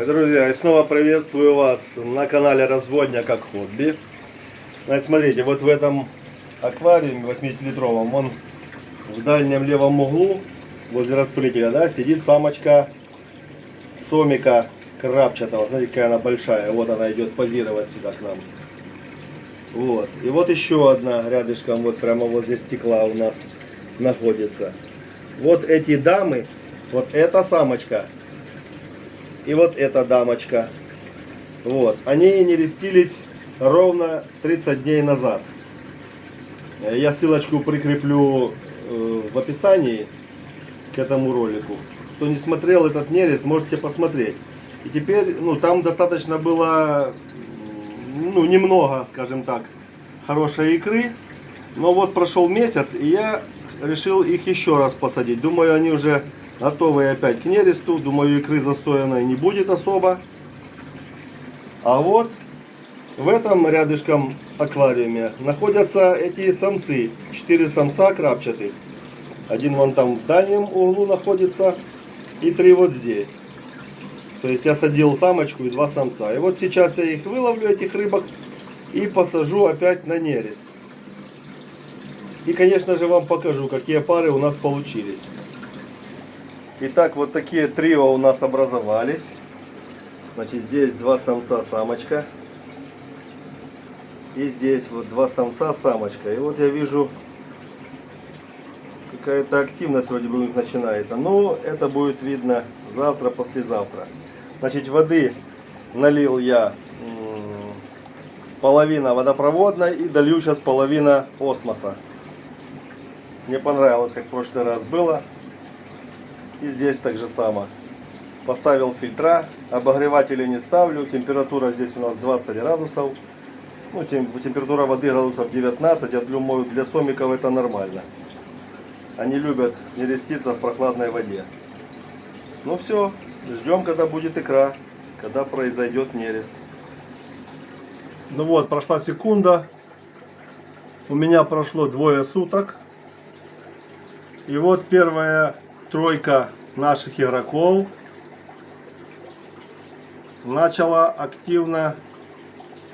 Друзья, и снова приветствую вас на канале Разводня как хобби. Значит, смотрите, вот в этом аквариуме 80-литровом, он в дальнем левом углу, возле распылителя, да, сидит самочка сомика крапчатого. Смотрите, какая она большая. Вот она идет позировать сюда к нам. Вот. И вот еще одна рядышком, вот прямо возле стекла у нас находится. Вот эти дамы, вот эта самочка и вот эта дамочка. Вот. Они нерестились ровно 30 дней назад. Я ссылочку прикреплю в описании к этому ролику. Кто не смотрел этот нерест, можете посмотреть. И теперь, там достаточно было, немного, скажем так, хорошей икры. Но вот прошел месяц, и я решил их еще раз посадить. Думаю, они уже готовые опять к нересту. Думаю, икры застоянной не будет особо. А вот в этом рядышком аквариуме находятся эти самцы. 4 самца крапчатых. Один вон там в дальнем углу находится. И 3 вот здесь. То есть я садил самочку и 2 самца. И вот сейчас я их выловлю, этих рыбок, и посажу опять на нерест. И, конечно же, вам покажу, какие пары у нас получились. Итак, вот такие трио у нас образовались. Значит, здесь 2 самца, самочка. И здесь вот 2 самца, самочка. И вот я вижу, какая-то активность вроде бы у них начинается. Но это будет видно завтра, послезавтра. Значит, воды налил я половина водопроводной и долью сейчас половина осмоса. Мне понравилось, как в прошлый раз было. И здесь так же само. Поставил фильтра, обогреватели не ставлю. Температура здесь у нас 20 градусов. Температура воды градусов 19. Я думаю, для сомиков это нормально. Они любят нереститься в прохладной воде. Ну все, ждем, когда будет икра, когда произойдет нерест. Ну вот, прошла секунда. У меня прошло 2 суток. И вот первая тройка наших игроков начала активно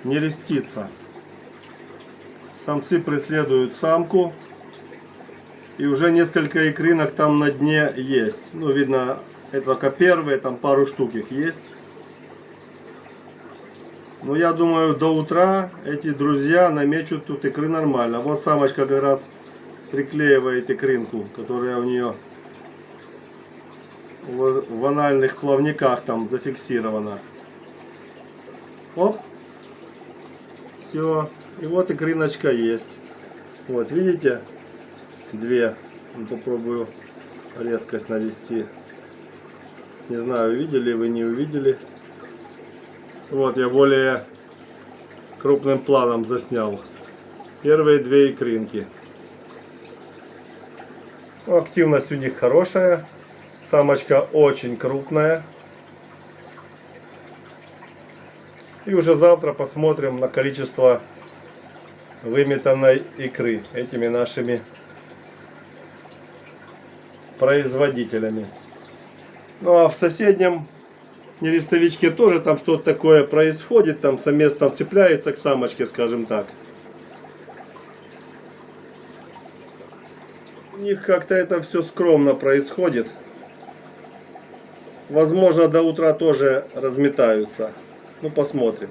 нереститься. Самцы преследуют самку. И уже несколько икринок там на дне есть. Видно, это только первые, там пару штук их есть. Но я думаю, до утра эти друзья намечут тут икры нормально. Вот самочка как раз приклеивает икринку, которая у нее в анальных плавниках там зафиксирована. Оп. Все. И вот икриночка есть. Вот, видите? 2. Попробую резкость навести. Не знаю, увидели вы, не увидели. Вот, я более крупным планом заснял. Первые 2 икринки. Активность у них хорошая. Самочка очень крупная. И уже завтра посмотрим на количество выметанной икры этими нашими производителями. Ну а в соседнем нерестовичке тоже там что-то такое происходит. Там самец там цепляется к самочке, скажем так. У них как-то это все скромно происходит. Возможно, до утра тоже разметаются. Ну, посмотрим.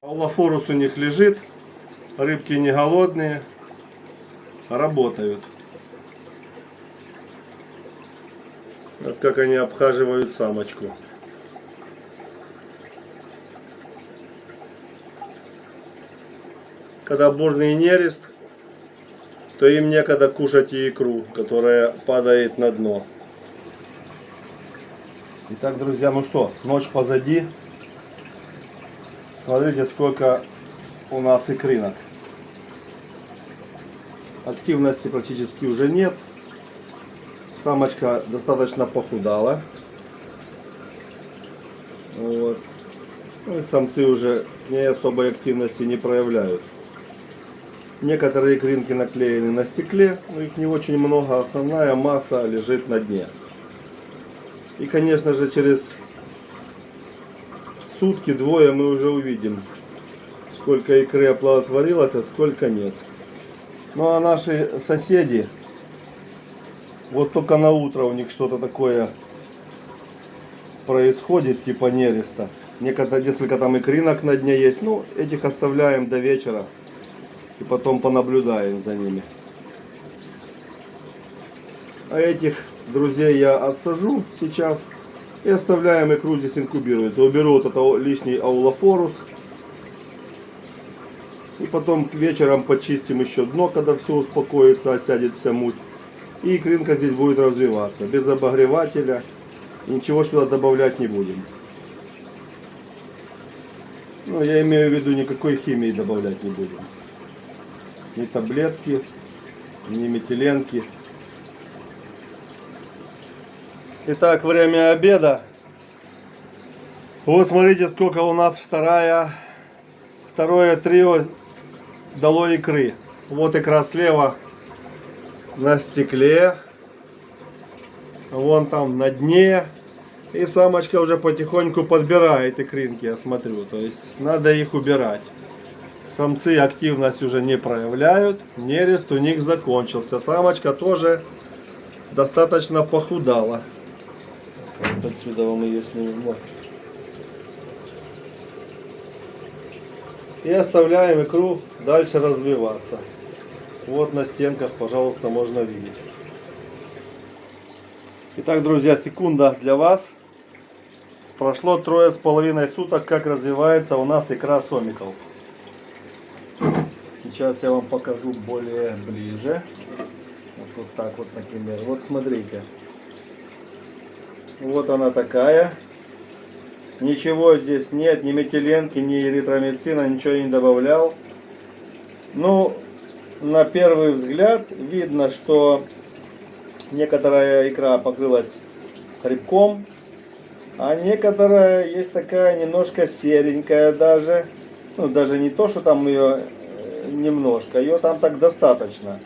Аллофорус у них лежит. Рыбки не голодные. Работают. Вот как они обхаживают самочку. Когда бурный нерест, то им некогда кушать и икру, которая падает на дно. Итак, друзья, ну что, ночь позади. Смотрите, сколько у нас икринок. Активности практически уже нет. Самочка достаточно похудала. Вот. Ну и самцы уже ни особой активности не проявляют. Некоторые икринки наклеены на стекле, но их не очень много. Основная масса лежит на дне. И, конечно же, через сутки-двое мы уже увидим, сколько икры оплодотворилось, а сколько нет. Ну а наши соседи, вот только на утро у них что-то такое происходит, типа нереста. Несколько там икринок на дне есть. Ну, этих оставляем до вечера. И потом понаблюдаем за ними. А этих друзей я отсажу сейчас. И оставляем икру здесь инкубируется. Уберу вот это лишний аулофорус. И потом вечером почистим еще дно, когда все успокоится, осядет вся муть. И икринка здесь будет развиваться. Без обогревателя. Ничего сюда добавлять не будем. Ну, я имею в виду, никакой химии добавлять не будем. Ни таблетки, ни метиленки. Итак, время обеда. Вот смотрите, сколько у нас второе трио дало икры. Вот икра слева на стекле. Вон там на дне. И самочка уже потихоньку подбирает икринки, я смотрю. То есть надо их убирать. Самцы активность уже не проявляют. Нерест у них закончился. Самочка тоже достаточно похудала. Вот отсюда вам ее снимем. Вот. И оставляем икру дальше развиваться. Вот на стенках, пожалуйста, можно видеть. Итак, друзья, секунда для вас. Прошло 3,5 суток, как развивается у нас икра сомиков. Сейчас я вам покажу более ближе. Вот так вот, например. Вот смотрите. Вот она такая. Ничего здесь нет, ни метиленки, ни эритромицина, ничего не добавлял. Ну, на первый взгляд видно, что некоторая икра покрылась грибком. А некоторая есть такая немножко серенькая даже. Ну, даже не то, что там ее немножко. Ее там так достаточно.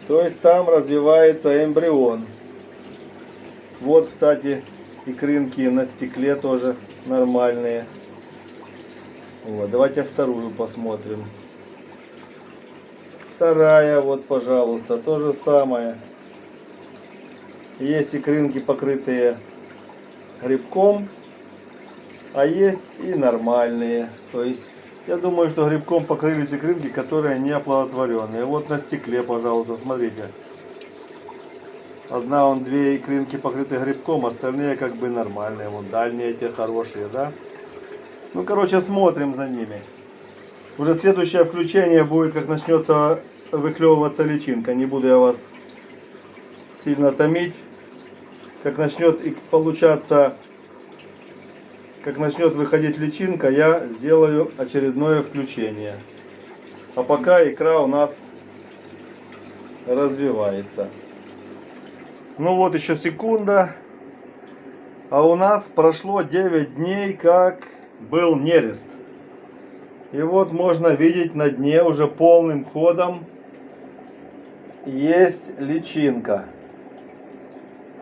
То есть там развивается эмбрион. Вот, кстати, икринки на стекле тоже нормальные. Вот, давайте вторую посмотрим. Вторая, вот, пожалуйста, то же самое. Есть икринки, покрытые грибком, а есть и нормальные. То есть я думаю, что грибком покрылись икринки, которые не оплодотворенные. Вот на стекле, пожалуйста, смотрите. Одна, две икринки покрыты грибком, остальные как бы нормальные. Вот дальние эти хорошие, да? Ну, короче, смотрим за ними. Уже следующее включение будет, как начнется выклевываться личинка. Не буду я вас сильно томить. Как начнет получаться, как начнет выходить личинка, я сделаю очередное включение. А пока икра у нас развивается. Ну вот еще секунда. А у нас прошло 9 дней, как был нерест. И вот можно видеть на дне уже полным ходом есть личинка.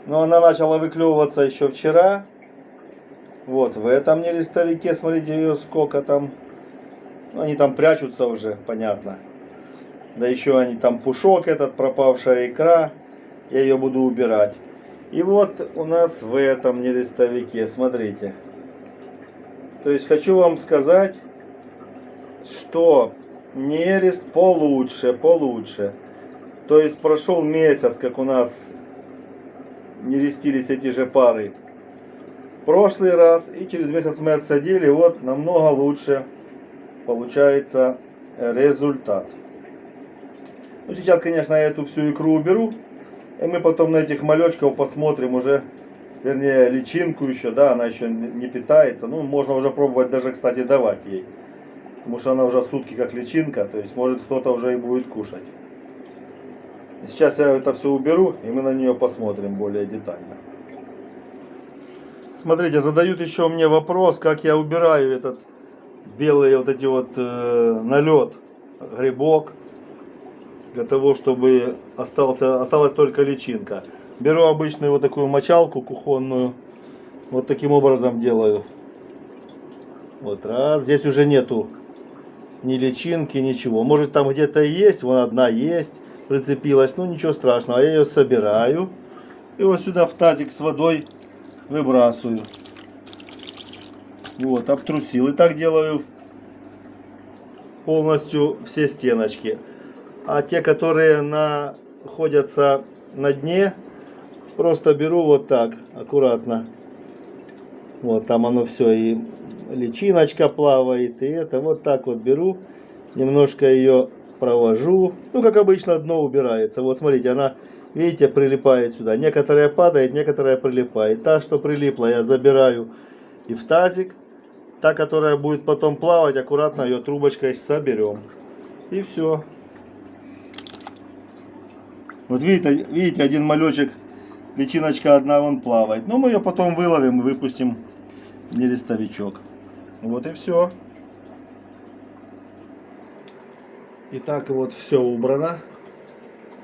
Но она начала выклевываться еще вчера. Вот в этом нерестовике, смотрите, ее сколько там. Они там прячутся уже, понятно. Да еще они там пушок этот, пропавшая икра. Я ее буду убирать. И вот у нас в этом нерестовике, смотрите. То есть хочу вам сказать, что нерест получше. То есть прошел месяц, как у нас нерестились эти же пары в прошлый раз, и через месяц мы отсадили, вот намного лучше получается результат. Ну, сейчас, конечно, я эту всю икру уберу, и мы потом на этих малечков посмотрим уже, вернее, личинку еще, да, она еще не питается. Ну, можно уже пробовать даже, кстати, давать ей, потому что она уже сутки как личинка, то есть может кто-то уже и будет кушать. Сейчас я это все уберу, и мы на нее посмотрим более детально. Смотрите, задают еще мне вопрос, как я убираю этот белый вот эти вот налет, грибок, для того, чтобы осталась только личинка. Беру обычную вот такую мочалку кухонную. Вот таким образом делаю. Вот раз. Здесь уже нету ни личинки, ничего. Может там где-то есть, вон одна есть, прицепилась. Ну ничего страшного. Я ее собираю. И вот сюда в тазик с водой выбрасываю. Вот, обтрусил. И так делаю полностью все стеночки. А те, которые находятся на дне, просто беру вот так, аккуратно. Вот там оно все, и личиночка плавает, и это вот так вот беру, немножко ее провожу. Ну, как обычно, дно убирается. Вот смотрите, она, видите, прилипает сюда. Некоторая падает, некоторая прилипает. Та, что прилипла, я забираю и в тазик. Та, которая будет потом плавать, аккуратно ее трубочкой соберем. И все. Вот видите, один малечек, личиночка одна, он плавает. Но мы ее потом выловим и выпустим в нерестовичок. Вот и все. Итак, вот все убрано.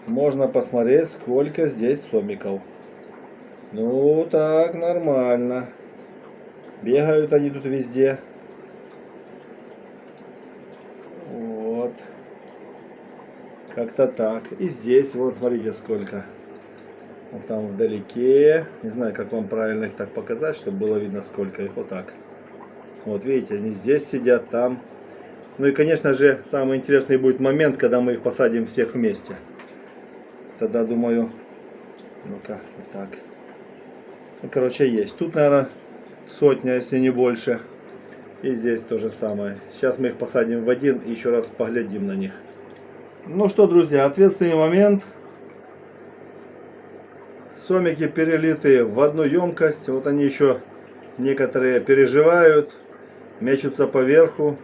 Можно посмотреть, сколько здесь сомиков. Ну так, нормально. Бегают они тут везде. Вот. Как-то так. И здесь, вот смотрите сколько. Вот там вдалеке. Не знаю, как вам правильно их так показать, чтобы было видно сколько их. Вот так. Вот видите, они здесь сидят, там. Ну и конечно же, самый интересный будет момент, когда мы их посадим всех вместе. Тогда думаю, ну-ка, вот так. Ну, короче, есть. Тут, наверное, сотня, если не больше. И здесь то же самое. Сейчас мы их посадим в один и еще раз поглядим на них. Ну что, друзья, ответственный момент. Сомики перелиты в одну емкость. Вот они еще некоторые переживают, мечутся поверху.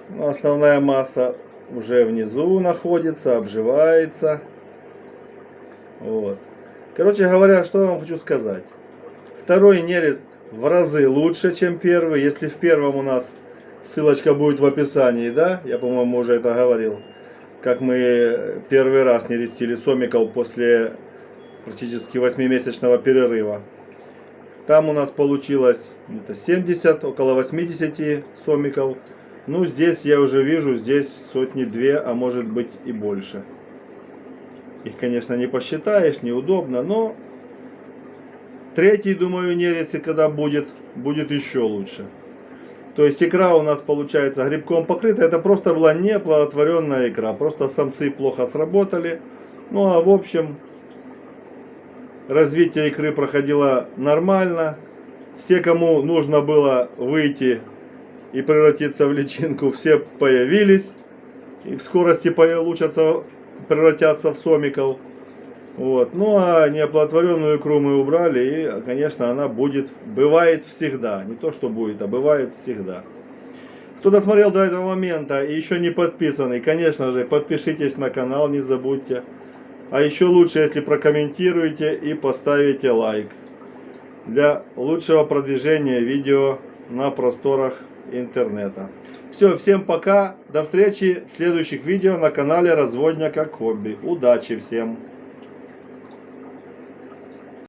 Но основная масса уже внизу находится, обживается. Вот. Короче говоря, что я вам хочу сказать. Второй нерест в разы лучше, чем первый. Если в первом у нас ссылочка будет в описании, да? Я, по-моему, уже это говорил. Как мы первый раз нерестили сомиков после практически 8-месячного перерыва. Там у нас получилось где-то 70, около 80 сомиков. Ну, здесь я уже вижу, здесь сотни-две, а может быть и больше. Их, конечно, не посчитаешь, неудобно, но третий, думаю, нерест, когда будет еще лучше. То есть икра у нас получается грибком покрыта. Это просто была неоплодотворенная икра. Просто самцы плохо сработали. Ну, а в общем, развитие икры проходило нормально. Все, кому нужно было выйти и превратиться в личинку, все появились. И в скорости превратятся в сомиков. Вот. Ну а неоплодотворенную икру мы убрали. И, конечно, она бывает всегда. Не то, что будет, а бывает всегда. Кто досмотрел до этого момента и еще не подписанный, конечно же, подпишитесь на канал, не забудьте. А еще лучше, если прокомментируете и поставите лайк. Для лучшего продвижения видео на просторах интернета. Все, всем пока. До встречи в следующих видео на канале Разводня как хобби. Удачи всем!